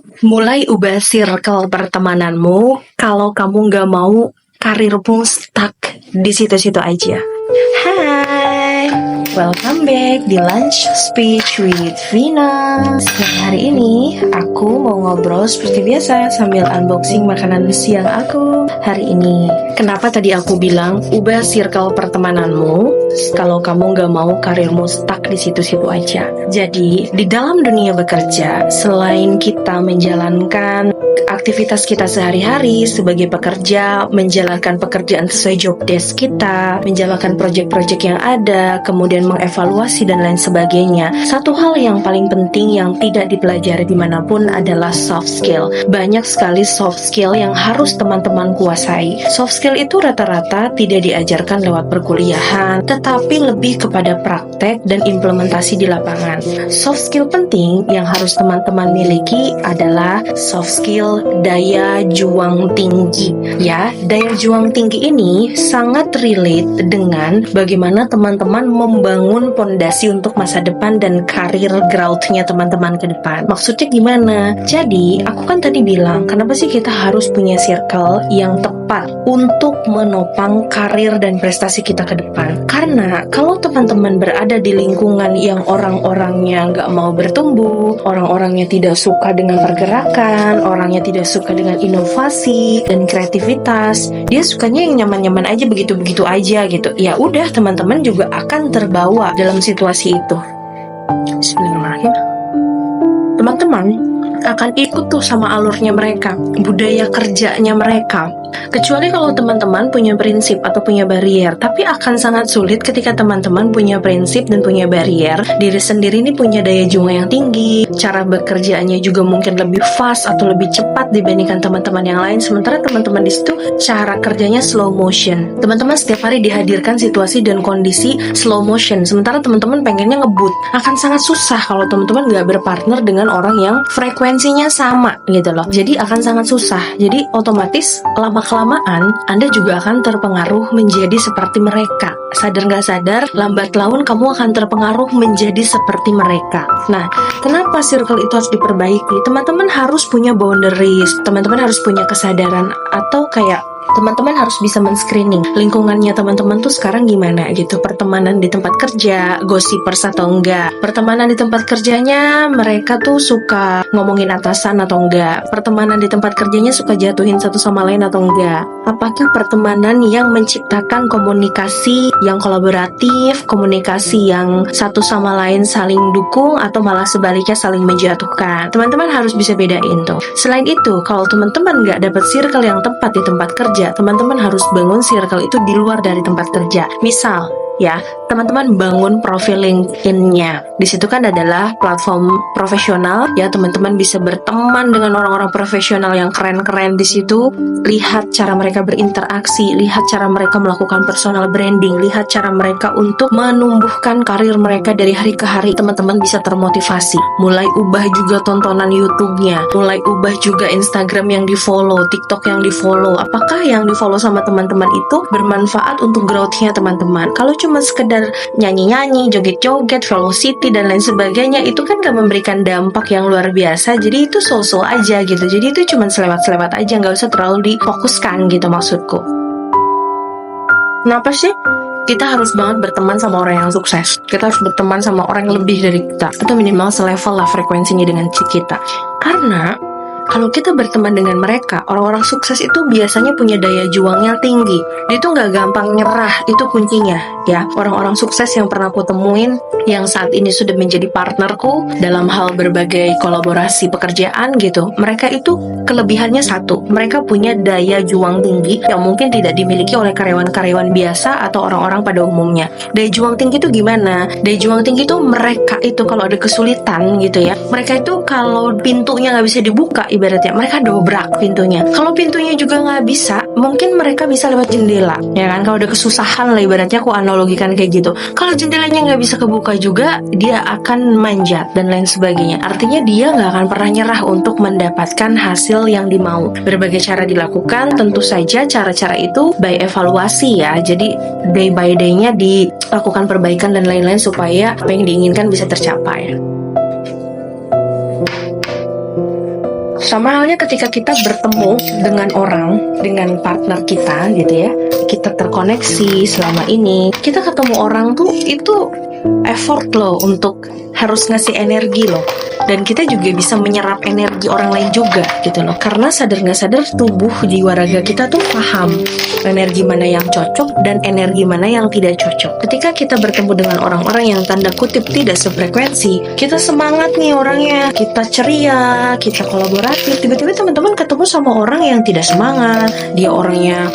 Mulai ubah circle pertemananmu kalau kamu nggak mau karirmu stuck di situ-situ aja. Hai, welcome back di Lunch Speech with Vina. Nah, hari ini aku mau ngobrol seperti biasa sambil unboxing makanan siang aku hari ini. Kenapa tadi aku bilang ubah circle pertemananmu kalau kamu nggak mau karirmu stuck di situ-situ aja. Jadi, di dalam dunia bekerja, selain kita menjalankan aktivitas kita sehari-hari sebagai pekerja, menjalankan pekerjaan sesuai job desk kita, menjalankan proyek-proyek yang ada, kemudian mengevaluasi dan lain sebagainya. Satu hal yang paling penting yang tidak dipelajari dimanapun adalah soft skill. Banyak sekali soft skill yang harus teman-teman kuasai. Soft skill itu rata-rata tidak diajarkan lewat perkuliahan, tetapi lebih kepada praktek dan implementasi di lapangan. Soft skill penting yang harus teman-teman miliki adalah soft skill daya juang tinggi. Ya, daya juang tinggi ini sangat relate dengan bagaimana teman-teman membangun pondasi untuk masa depan dan karir growth-nya teman-teman ke depan. Maksudnya gimana? Jadi, aku kan tadi bilang, kenapa sih kita harus punya circle yang tepat untuk menopang karir dan prestasi kita ke depan? Karena kalau teman-teman berada di lingkungan yang orang-orangnya nggak mau bertumbuh, orang-orangnya tidak suka dengan pergerakan, orangnya tidak suka dengan inovasi dan kreativitas, dia sukanya yang nyaman-nyaman aja, begitu-begitu aja gitu. Ya udah, teman-teman juga akan terbawa dalam situasi itu. Bismillahirrahmanirrahim. Teman-teman akan ikut tuh sama alurnya mereka, budaya kerjanya mereka. Kecuali kalau teman-teman punya prinsip atau punya barrier, tapi akan sangat sulit ketika teman-teman punya prinsip dan punya barrier. Diri sendiri ini punya daya juang yang tinggi, cara bekerjaannya juga mungkin lebih fast atau lebih cepat dibandingkan teman-teman yang lain. Sementara teman-teman di situ cara kerjanya slow motion. Teman-teman setiap hari dihadirkan situasi dan kondisi slow motion, sementara teman-teman pengennya ngebut. Akan sangat susah kalau teman-teman nggak berpartner dengan orang yang frekuensinya sama gitu loh. Jadi akan sangat susah. Jadi otomatis lama-kelamaan Anda juga akan terpengaruh menjadi seperti mereka. Sadar nggak sadar, lambat laun kamu akan terpengaruh menjadi seperti mereka. Nah, kenapa circle itu harus diperbaiki? Teman-teman harus punya boundaries, teman-teman harus punya kesadaran, atau kayak teman-teman harus bisa men-screening lingkungannya teman-teman tuh sekarang gimana gitu. Pertemanan di tempat kerja, gossipers atau enggak. Pertemanan di tempat kerjanya mereka tuh suka ngomongin atasan atau enggak. Pertemanan di tempat kerjanya suka jatuhin satu sama lain atau enggak. Apakah pertemanan yang menciptakan komunikasi yang kolaboratif, komunikasi yang satu sama lain saling dukung, atau malah sebaliknya saling menjatuhkan. Teman-teman harus bisa bedain tuh. Selain itu, kalau teman-teman nggak dapat circle yang tepat di tempat kerja, teman-teman harus bangun circle itu di luar dari tempat kerja. Misal, ya, teman-teman bangun profil LinkedIn-nya. Di situ kan adalah platform profesional, ya, teman-teman bisa berteman dengan orang-orang profesional yang keren-keren di situ. Lihat cara mereka berinteraksi, lihat cara mereka melakukan personal branding, lihat cara mereka untuk menumbuhkan karir mereka dari hari ke hari. Teman-teman bisa termotivasi. Mulai ubah juga tontonan YouTube-nya, mulai ubah juga Instagram yang di-follow, TikTok yang di-follow. Apakah yang di-follow sama teman-teman itu bermanfaat untuk growth-nya teman-teman? Kalau cuma sekedar nyanyi-nyanyi, joget-joget, velocity dan lain sebagainya, itu kan gak memberikan dampak yang luar biasa. Jadi itu so-so aja gitu. Jadi itu cuma selewat-selewat aja, gak usah terlalu difokuskan gitu maksudku. Kenapa sih kita harus banget berteman sama orang yang sukses? Kita harus berteman sama orang yang lebih dari kita, atau minimal selevel lah frekuensinya dengan kita. Karena kalau kita berteman dengan mereka, orang-orang sukses itu biasanya punya daya juang yang tinggi. Dia tuh gak gampang nyerah, itu kuncinya ya. Orang-orang sukses yang pernah aku temuin, yang saat ini sudah menjadi partnerku dalam hal berbagai kolaborasi pekerjaan gitu, mereka itu kelebihannya satu, mereka punya daya juang tinggi yang mungkin tidak dimiliki oleh karyawan-karyawan biasa atau orang-orang pada umumnya. Daya juang tinggi itu gimana? Daya juang tinggi itu mereka itu kalau ada kesulitan gitu ya, mereka itu kalau pintunya gak bisa dibuka, ibaratnya mereka dobrak pintunya. Kalau pintunya juga nggak bisa, mungkin mereka bisa lewat jendela, ya kan? Kalau ada kesusahan lah, ibaratnya aku analogikan kayak gitu. Kalau jendelanya nggak bisa kebuka juga, dia akan manjat dan lain sebagainya. Artinya dia nggak akan pernah nyerah untuk mendapatkan hasil yang dimau. Berbagai cara dilakukan, tentu saja cara-cara itu by evaluasi ya. Jadi day by day-nya dilakukan perbaikan dan lain-lain supaya apa yang diinginkan bisa tercapai. Sama halnya ketika kita bertemu dengan orang, dengan partner kita gitu ya, kita terkoneksi selama ini, kita ketemu orang tuh itu effort loh untuk harus ngasih energi loh. Dan kita juga bisa menyerap energi orang lain juga gitu loh. Karena sadar nggak sadar tubuh jiwa raga kita tuh paham energi mana yang cocok dan energi mana yang tidak cocok. Ketika kita bertemu dengan orang-orang yang tanda kutip tidak sefrekuensi, kita semangat nih orangnya, kita ceria, kita kolaboratif. Tiba-tiba teman-teman ketemu sama orang yang tidak semangat, dia orangnya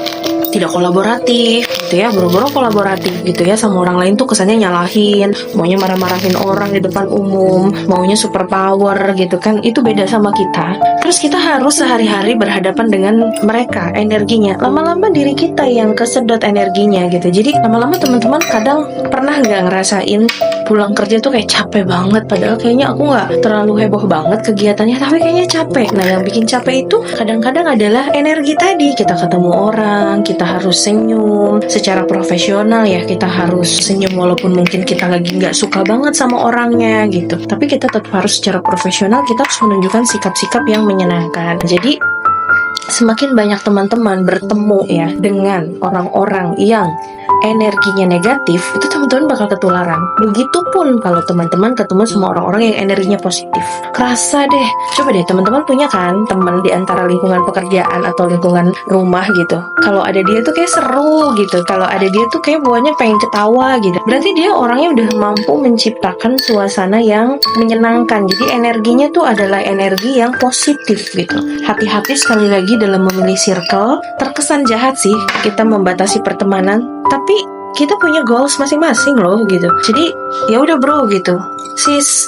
tidak kolaboratif gitu ya, boro-boro kolaboratif gitu ya sama orang lain tuh kesannya nyalahin, maunya marah-marahin orang di depan umum, maunya super power gitu kan. Itu beda sama kita. Terus kita harus sehari-hari berhadapan dengan mereka, energinya. Lama-lama diri kita yang kesedot energinya gitu. Jadi lama-lama teman-teman kadang pernah nggak ngerasain pulang kerja tuh kayak capek banget, padahal kayaknya aku nggak terlalu heboh banget kegiatannya, tapi kayaknya capek. Nah, yang bikin capek itu kadang-kadang adalah energi tadi. Kita ketemu orang, kita harus senyum secara profesional ya, kita harus senyum walaupun mungkin kita lagi nggak suka banget sama orangnya gitu, tapi kita tetap harus secara profesional, kita harus menunjukkan sikap-sikap yang menyenangkan. Jadi semakin banyak teman-teman bertemu ya dengan orang-orang yang energinya negatif, itu teman-teman bakal ketularan. Begitupun kalau teman-teman ketemu sama orang-orang yang energinya positif. Kerasa deh. Coba deh teman-teman punya kan teman di antara lingkungan pekerjaan atau lingkungan rumah gitu. Kalau ada dia tuh kayak seru gitu. Kalau ada dia tuh kayak bawaannya pengen ketawa gitu. Berarti dia orangnya udah mampu menciptakan suasana yang menyenangkan. Jadi energinya tuh adalah energi yang positif gitu. Hati-hati sekali lagi dalam memilih circle. Terkesan jahat sih kita membatasi pertemanan, tapi kita punya goals masing-masing loh gitu. Jadi ya udah bro gitu, sis,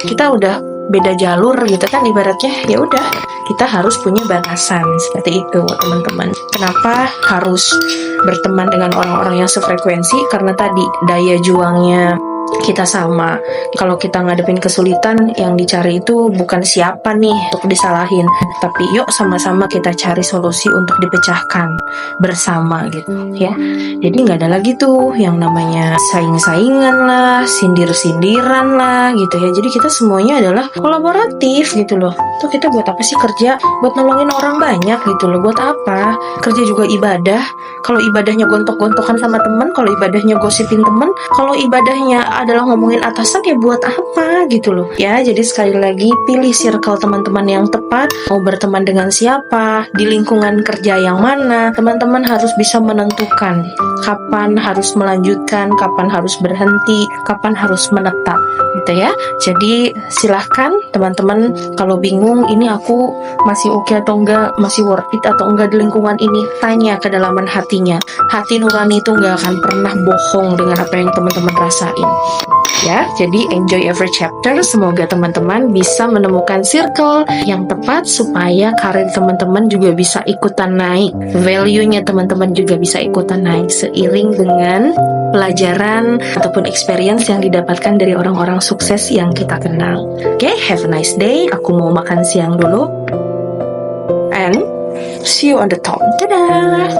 kita udah beda jalur gitu kan ibaratnya. Ya udah, kita harus punya batasan seperti itu teman-teman. Kenapa harus berteman dengan orang-orang yang sefrekuensi? Karena tadi daya juangnya kita sama. Kalau kita ngadepin kesulitan, yang dicari itu bukan siapa nih untuk disalahin, tapi yuk sama-sama kita cari solusi untuk dipecahkan bersama gitu ya. Jadi nggak ada lagi tuh yang namanya saing-saingan lah, sindir-sindiran lah gitu ya. Jadi kita semuanya adalah kolaboratif gitu loh. Tuh kita buat apa sih kerja? Buat nolongin orang banyak gitu loh. Buat apa? Kerja juga ibadah. Kalau ibadahnya gontok-gontokan sama teman, kalau ibadahnya gosipin teman, kalau ibadahnya adalah ngomongin atasan, ya buat apa gitu loh ya. Jadi sekali lagi, pilih circle teman-teman yang tepat. Mau berteman dengan siapa, di lingkungan kerja yang mana, teman-teman harus bisa menentukan kapan harus melanjutkan, kapan harus berhenti, kapan harus menetap gitu ya. Jadi silahkan teman-teman, kalau bingung ini aku masih oke atau enggak, masih worth it atau enggak di lingkungan ini, tanya kedalaman hatinya. Hati nurani itu enggak akan pernah bohong dengan apa yang teman-teman rasain ya. Jadi enjoy every chapter. Semoga teman-teman bisa menemukan circle yang tepat supaya karir teman-teman juga bisa ikutan naik, value-nya teman-teman juga bisa ikutan naik seiring dengan pelajaran ataupun experience yang didapatkan dari orang-orang sukses yang kita kenal. Oke, have a nice day. Aku mau makan siang dulu, and see you on the top. Dadah.